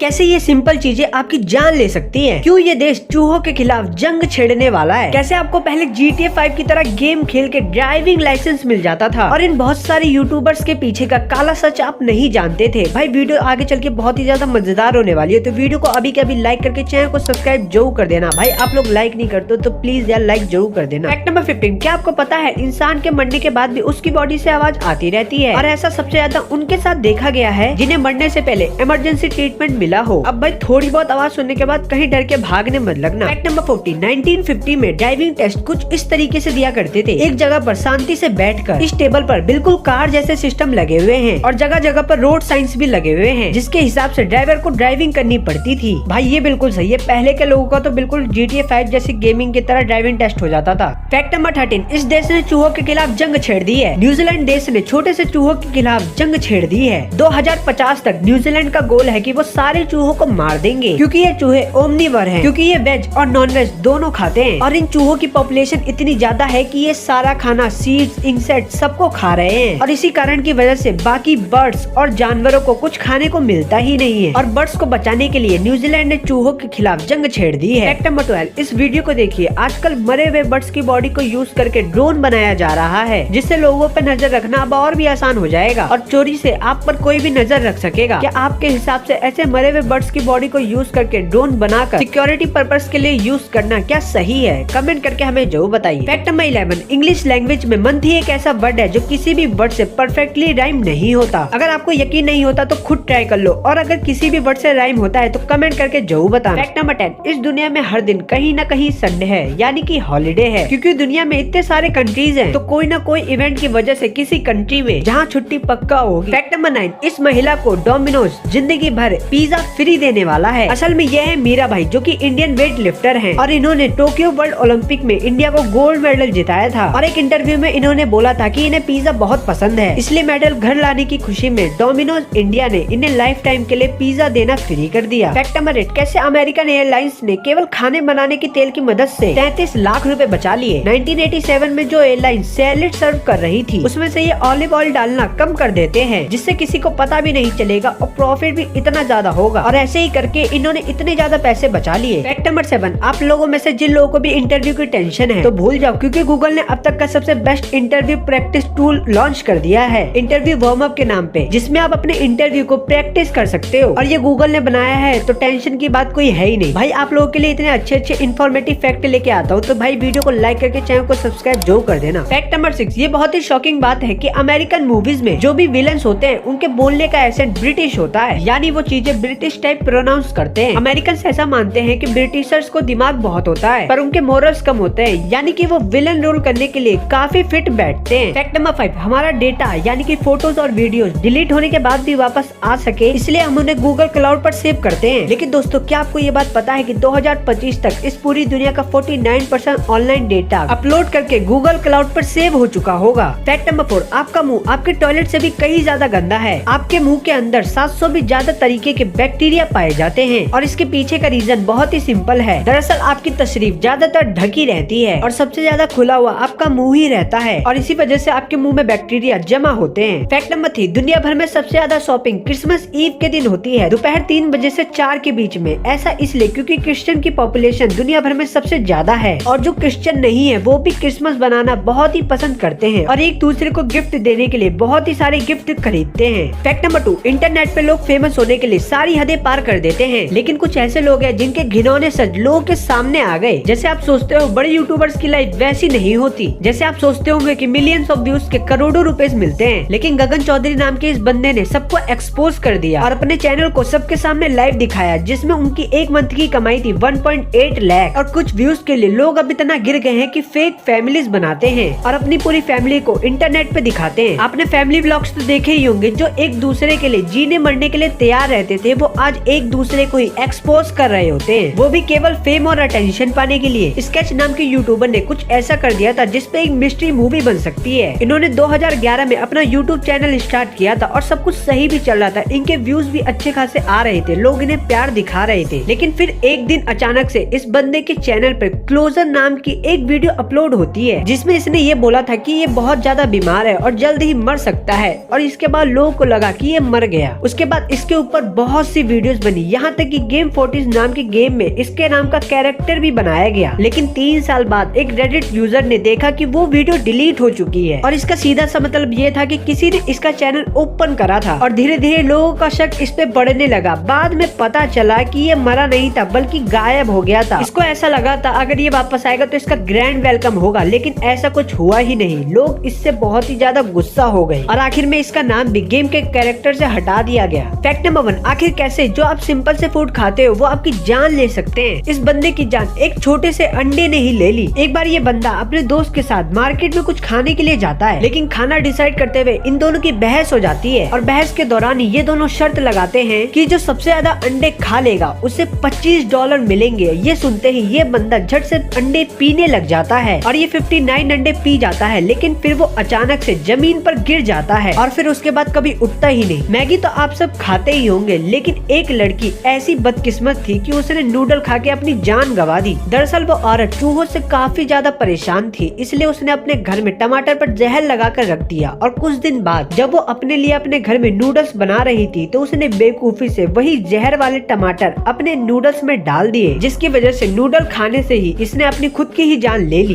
कैसे ये सिंपल चीजें आपकी जान ले सकती हैं? क्यों ये देश चूहों के खिलाफ जंग छेड़ने वाला है? कैसे आपको पहले GTA 5 की तरह गेम खेल के ड्राइविंग लाइसेंस मिल जाता था और इन बहुत सारे यूट्यूबर्स के पीछे का काला सच आप नहीं जानते थे। भाई वीडियो आगे चल के बहुत ही ज्यादा मजेदार होने वाली है, तो वीडियो को अभी के अभी लाइक करके चैनल को सब्सक्राइब जरूर कर देना। भाई आप लोग लाइक नहीं करते तो प्लीज यार लाइक जरूर कर देना। फैक्ट नंबर 15, क्या आपको पता है इंसान के मरने के बाद भी उसकी बॉडी से आवाज आती रहती है और ऐसा सबसे ज्यादा उनके साथ देखा गया है जिन्हें मरने से पहले इमरजेंसी ट्रीटमेंट मिला हो। अब भाई थोड़ी बहुत आवाज सुनने के बाद कहीं डर के भागने मत लगना। फैक्ट नंबर 14, 1950 में ड्राइविंग टेस्ट कुछ इस तरीके से दिया करते थे। एक जगह पर शांति से बैठकर इस टेबल पर बिल्कुल कार जैसे सिस्टम लगे हुए हैं और जगह जगह पर रोड साइंस भी लगे हुए हैं जिसके हिसाब से ड्राइवर को ड्राइविंग करनी पड़ती थी। भाई ये बिल्कुल सही है, पहले के लोगों का तो बिल्कुल GTA 5 जैसी गेमिंग की तरह ड्राइविंग टेस्ट हो जाता था। फैक्ट नंबर 13, इस देश ने चूहों के खिलाफ जंग छेड़ दी है। न्यूजीलैंड देश ने छोटे से चूहों के खिलाफ जंग छेड़ दी है। 2050 तक न्यूजीलैंड का गोल है कि वो सारे चूहों को मार देंगे क्योंकि ये चूहे ओमनीवर हैं, क्योंकि ये वेज और नॉन वेज दोनों खाते हैं और इन चूहों की पॉपुलेशन इतनी ज्यादा है कि ये सारा खाना सीड्स इंसेक्ट सबको खा रहे हैं और इसी कारण की वजह से बाकी बर्ड्स और जानवरों को कुछ खाने को मिलता ही नहीं है और बर्ड्स को बचाने के लिए न्यूजीलैंड ने चूहों के खिलाफ जंग छेड़ दी है। फैक्ट नंबर 12, इस वीडियो को देखिए। आजकल मरे हुए बर्ड्स की बॉडी को यूज करके ड्रोन बनाया जा रहा है जिससे लोगों पर नजर रखना अब और भी आसान हो जाएगा और चोरी से आप पर कोई भी नजर रख सकेगा। क्या आपके हिसाब से ऐसे मरे हुए बर्ड्स की बॉडी को यूज करके ड्रोन बनाकर सिक्योरिटी पर्पस के लिए यूज करना क्या सही है? कमेंट करके हमें जरूर बताइए। फैक्ट नंबर 11, इंग्लिश लैंग्वेज में मंथ ही एक ऐसा वर्ड है जो किसी भी वर्ड से परफेक्टली राइम नहीं होता। अगर आपको यकीन नहीं होता तो खुद ट्राई कर लो और अगर किसी भी वर्ड से राइम होता है तो कमेंट करके जरूर बताना। फैक्ट नंबर 10, इस दुनिया में हर दिन कहीं न कहीं संडे है यानी कि हॉलीडे है, क्योंकि दुनिया में इतने सारे कंट्रीज हैं तो कोई न कोई इवेंट की वजह से किसी कंट्री में जहाँ छुट्टी पक्का होगी। फैक्ट नंबर 9, इस महिला को डोमिनोज जिंदगी भर पिज्जा फ्री देने वाला है। असल में यह है मीरा भाई जो कि इंडियन वेट लिफ्टर हैं और इन्होंने टोक्यो वर्ल्ड ओलंपिक में इंडिया को गोल्ड मेडल जिताया था और एक इंटरव्यू में इन्होंने बोला था कि इन्हें पिज्जा बहुत पसंद है, इसलिए मेडल घर लाने की खुशी में डोमिनोज इंडिया ने इन्हें लाइफ टाइम के लिए पिज्जा देना फ्री कर दिया। फैक्ट नंबर 8, कैसे अमेरिकन एयरलाइंस ने केवल खाने बनाने की तेल की मदद से 33 लाख रुपए बचा लिए। 1987 में जो एयरलाइन सैलेड सर्व कर रही थी उसमें से ये ऑलिव ऑयल डालना कम कर देते हैं जिससे किसी को पता भी नहीं चलेगा और प्रॉफिट भी इतना ज्यादा होगा और ऐसे ही करके इन्होंने इतने ज्यादा पैसे बचा लिए। फैक्ट नंबर 7, आप लोगों में से जिन लोगों को भी इंटरव्यू की टेंशन है तो भूल जाओ क्योंकि गूगल ने अब तक का सबसे best interview practice tool launch कर दिया है इंटरव्यू वार्म अप के नाम पे, जिसमें आप अपने इंटरव्यू को प्रैक्टिस कर सकते हो और ये गूगल ने बनाया है तो टेंशन की बात कोई है ही नहीं। भाई आप लोगों के लिए इतने अच्छे अच्छे इन्फॉर्मेटिव फैक्ट लेके आता हूँ तो भाई वीडियो को लाइक करके चैनल को सब्सक्राइब जरूर कर देना। फैक्ट नंबर 6, ये बहुत ही शॉकिंग बात है कि अमेरिकन मूवीज में जो भी विलन्स होते हैं उनके बोलने का एक्सेंट ब्रिटिश होता है, यानी वो चीजें ब्रिटिश टाइप प्रोनाउंस करते हैं। अमेरिकन ऐसा मानते हैं कि ब्रिटिशर्स को दिमाग बहुत होता है पर उनके मोरल्स कम होते हैं, यानी कि वो विलन रोल करने के लिए काफी फिट बैठते हैं। फैक्ट नंबर 5, हमारा डेटा यानी कि फोटोज और वीडियोस डिलीट होने के बाद भी वापस आ सके इसलिए हम उन्हें गूगल क्लाउड पर सेव करते हैं। लेकिन दोस्तों क्या आपको ये बात पता है कि 2025 तक इस पूरी दुनिया का 49% ऑनलाइन डेटा अपलोड करके गूगल क्लाउड पर सेव हो चुका होगा। फैक्ट नंबर 4, आपका मुंह आपके टॉयलेट से भी कहीं ज्यादा गंदा है। आपके मुंह के अंदर 700 भी ज्यादा तरीके के बैक्टीरिया पाए जाते हैं और इसके पीछे का रीजन बहुत ही सिंपल है। दरअसल आपकी तशरीफ ज्यादातर ढकी रहती है और सबसे ज्यादा खुला हुआ आपका मुंह ही रहता है और इसी वजह से आपके मुंह में बैक्टीरिया जमा होते हैं। फैक्ट नंबर 3, दुनिया भर में सबसे ज्यादा शॉपिंग क्रिसमस ईव के दिन होती है दोपहर 3 बजे से 4 के बीच में। ऐसा इसलिए क्योंकि क्रिश्चियन की पॉपुलेशन दुनिया भर में सबसे ज्यादा है और जो क्रिश्चियन नहीं है वो भी क्रिसमस बनाना बहुत ही पसंद करते हैं और एक दूसरे को गिफ्ट देने के लिए बहुत ही सारे गिफ्ट खरीदते हैं। फैक्ट नंबर 2, इंटरनेट पे लोग फेमस होने के लिए सारी हदें पार कर देते हैं, लेकिन कुछ ऐसे लोग हैं जिनके घिनौने सच लोगों के सामने आ गए। जैसे आप सोचते हो बड़े यूट्यूबर्स की लाइफ वैसी नहीं होती, जैसे आप सोचते होंगे कि मिलियंस ऑफ व्यूज के करोड़ों रुपए मिलते हैं, लेकिन गगन चौधरी नाम के इस बंदे ने सबको एक्सपोज कर दिया और अपने चैनल को सबके सामने लाइव दिखाया जिसमें उनकी एक मंथ की कमाई थी 1.8 लाख और कुछ व्यूज के लिए लोग अब इतना गिर गए हैं कि फेक फैमिलीज बनाते हैं और अपनी पूरी फैमिली को इंटरनेट पे दिखाते हैं। आपने फैमिली व्लॉग्स तो देखे ही होंगे जो एक दूसरे के लिए जीने मरने के लिए तैयार रहते थे, वो आज एक दूसरे को ही एक्सपोज कर रहे होते हैं, वो भी केवल फेम और अटेंशन पाने के लिए। स्केच नाम के यूट्यूबर ने कुछ ऐसा कर दिया था जिसपे एक मिस्ट्री मूवी बन सकती है। इन्होंने 2011 में अपना यूट्यूब चैनल स्टार्ट किया था और सब कुछ सही भी चल रहा था, इनके व्यूज भी अच्छे खासे आ रहे थे, लोग इन्हें प्यार दिखा रहे थे। लेकिन फिर एक दिन अचानक से इस बंदे के चैनल पर क्लोजर नाम की एक वीडियो अपलोड होती है जिसमें इसने ये बोला था कि ये बहुत ज्यादा बीमार है और जल्द ही मर सकता है और इसके बाद लोगों को लगा कि ये मर गया। उसके बाद इसके ऊपर बहुत बहुत सी वीडियोस बनी, यहाँ तक कि गेम 40 नाम के गेम में इसके नाम का कैरेक्टर भी बनाया गया। लेकिन 3 साल बाद एक रेडिट यूजर ने देखा कि वो वीडियो डिलीट हो चुकी है और इसका सीधा सा मतलब ये था कि किसी ने इसका चैनल ओपन करा था और धीरे धीरे लोगों का शक इस पे बढ़ने लगा। बाद में पता चला कि ये मरा नहीं था बल्कि गायब हो गया था। इसको ऐसा लगा था अगर ये वापस आएगा तो इसका ग्रैंड वेलकम होगा, लेकिन ऐसा कुछ हुआ ही नहीं। लोग इससे बहुत ही ज्यादा गुस्सा हो गए और आखिर में इसका नाम भी गेम के कैरेक्टर से हटा दिया गया। फैक्ट नंबर 1, आखिर कैसे जो आप सिंपल से फूड खाते हो वो आपकी जान ले सकते हैं। इस बंदे की जान एक छोटे से अंडे ने ही ले ली। एक बार ये बंदा अपने दोस्त के साथ मार्केट में कुछ खाने के लिए जाता है, लेकिन खाना डिसाइड करते हुए इन दोनों की बहस हो जाती है और बहस के दौरान ये दोनों शर्त लगाते हैं कि जो सबसे ज्यादा अंडे खा लेगा उसे $25 मिलेंगे। ये सुनते ही ये बंदा झट से अंडे पीने लग जाता है और ये 59 अंडे पी जाता है, लेकिन फिर वो अचानक से जमीन पर गिर जाता है और फिर उसके बाद कभी उठता ही नहीं। मैगी तो आप सब खाते ही होंगे, लेकिन एक लड़की ऐसी बदकिस्मत थी कि उसने नूडल खा के अपनी जान गंवा दी। दरअसल वो औरत चूहों से काफी ज्यादा परेशान थी, इसलिए उसने अपने घर में टमाटर पर जहर लगाकर रख दिया और कुछ दिन बाद जब वो अपने लिए अपने घर में नूडल्स बना रही थी तो उसने बेवकूफी से वही जहर वाले टमाटर अपने नूडल्स में डाल दिए, जिसकी वजह से नूडल खाने से ही इसने अपनी खुद की ही जान ले ली।